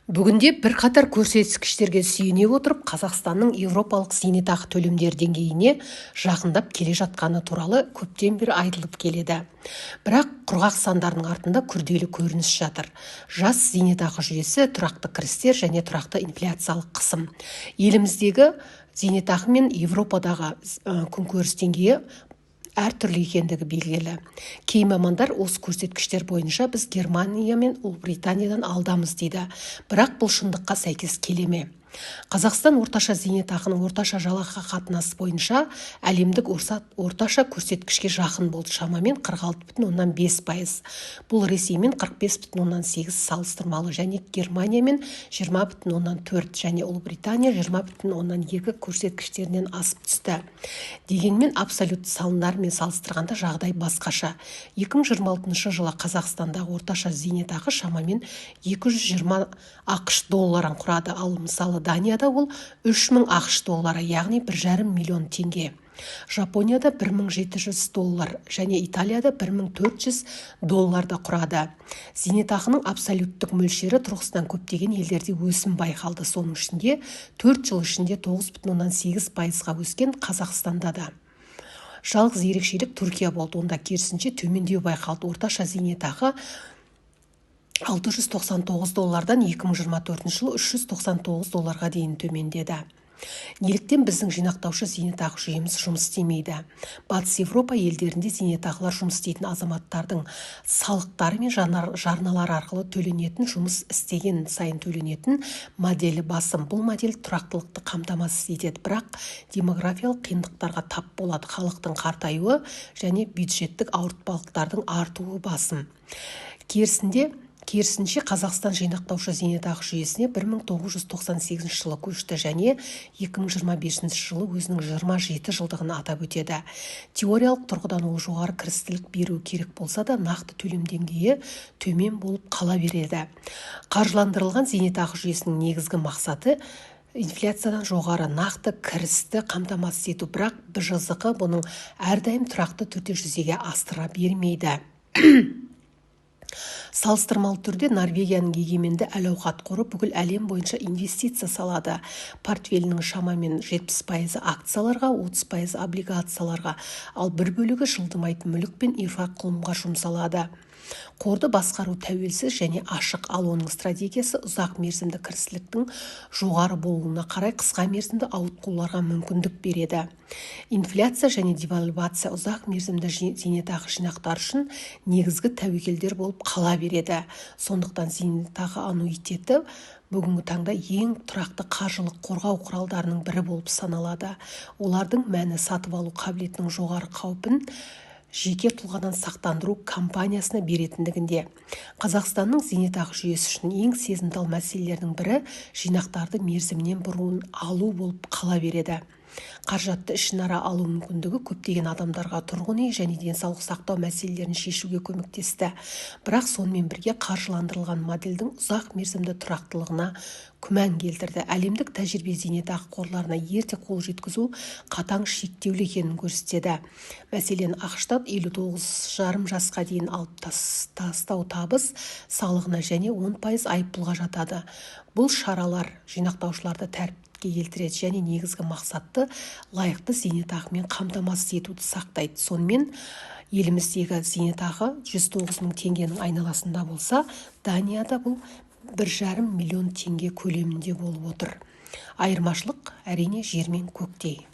Бүгінде бірқатар көрсеткіштерге сүйене отырып, Қазақстанның еуропалық зейнетақы төлемдері деңгейіне жақындап келе жатқаны туралы көптен бері айтылып келеді. Бірақ құрғақ сандардың артында күрделі көрініс жатыр. Жас зейнетақы жүйесі, тұрақты кірістер және тұрақты инфляциялық қысым. Еліміздегі зейнетақы мен Европадағы күнкөріс деңгейі әртүрлі екендігі белгілі. Кей мамандар осы көрсеткіштер бойынша біз Германия мен Ұлыбританиядан алдамыз дейді. Бірақ бұл шындыққа сәйкес келе ме? Қазақстан орташа зейнетақының орташа жалақыға қатынасы бойынша әлемдік орташа көрсеткішке жақын болды, шамамен 46,5%. Бұл Ресеймен 45,8 салыстырмалы, және Германиямен 20,4 және Ұлыбритания 20,2 көрсеткіштерінен асып түсті. Дегенмен абсолют сандармен салыстырғанда жағдай басқаша. 2026 жылы Қазақстандағы орташа зейнетақы шамамен 220 ақш долларын құрады, ал мысалы Данияда ол 3000 ақш доллары, яғни 1,5 миллион теңге. Жапонияда 1700 доллар және Италияда 1400 долларды құрады. Зейнетақының абсолюттік мөлшері тұрғысынан көптеген елдерде өсім байқалды. Соның ішінде 4 жыл ішінде 9,8%-ға өскен Қазақстанда да. Жалғыз ерекшелік Түркия болды. Онда керісінше төмендеу байқалды. Орташа зейнетақы 699 доллардан 2024 жылы 399 долларға дейін төмендеді. Неліктен біздің жинақтаушы зейнетақы жүйеміз жұмыс істемейді? Батыс Европа елдерінде зейнетақылар жұмыс істейтін азаматтардың салықтары мен жарналар арқылы төленетін, жұмыс істеген сайын төленетін моделі басым. Бұл модель тұрақтылықты қамтамасыз етеді, бірақ демографиялық қиындықтарға тап болады. Халықтың қартаюы және бюджеттік ауыртпалықтардың артуы басым. Керісінше Қазақстан жинақтаушы зейнетақы жүйесіне 1998 жылы көшті және 2025 жылы өзінің 27 жылдығын атап өтеді. Теориялық тұрғыдан ол жоғары кірістілік беру керек болса да, нақты төлем деңгейі төмен болып қала береді. Қаржыландырылған зейнетақы жүйесінің негізгі мақсаты инфляциядан жоғары нақты кірісті қамтамасыз ету, бірақ БЖЗқ бұның әрдайым тұрақты түрде жүзеге асыра бермейді. Салыстырмалы түрде Норвегияның егеменді әл-ауқат қоры бүкіл әлем бойынша инвестиция салады. Портфелінің шамамен 70% акцияларға, 30% облигацияларға, ал бір бөлігі жылдымайтын мүлік пен инфрақұрылымға жұмсалады. Қорды басқару тәуелсіз және ашық, ал оның стратегиясы ұзақ мерзімді кірістіліктің жоғары болуына қарай қысқа мерзімді ауытқуларға мүмкіндік береді. Инфляция және девальвация ұзақ мерзімді зейнетақы жинақтар үшін негізгі тәуекелдер болып қала береді. Сондықтан зейнетақы аннуитеті бүгінгі таңда ең тұрақты қаржылық қорғау құралдарының бірі болып саналады. Олардың мәні сатып алу қабілетінің жоғары қаупін жеке тұлғадан сақтандыру компаниясына беретіндігінде. Қазақстанның зейнетақы жүйесі үшін ең сезімтал мәселелердің бірі жинақтарды мерзімнен бұрын алу болып қала береді. Қаражатты ішінара алу мүмкіндігі көптеген адамдарға тұрғын үй және денсаулық сақтау мәселелерін шешуге көмектесті. Бірақ сонымен бірге қаржыландырылған модельдің ұзақ мерзімді тұрақтылығына күмән келтірді. Әлемдік тәжірибе зейнетақы қорларына ерте қол жеткізу қатаң шектеулі екенін көрсетеді. Мәселен, ақш-та 59,5 жасқа дейін алып тастау табыс салығына және 10% айыппұлға жатады. Бұл шаралар жинақтаушыларды тәртіпке келтіреді және негізгі мақсатты лайықты зейнетақымен қамтамасыз етуді сақтайды. Сонымен еліміздегі зейнетақы 109 мың теңгенің айналасында болса, Данияда бұл 1,5 миллион теңге көлемінде болып отыр. Айырмашылық әрине жер мен көктей.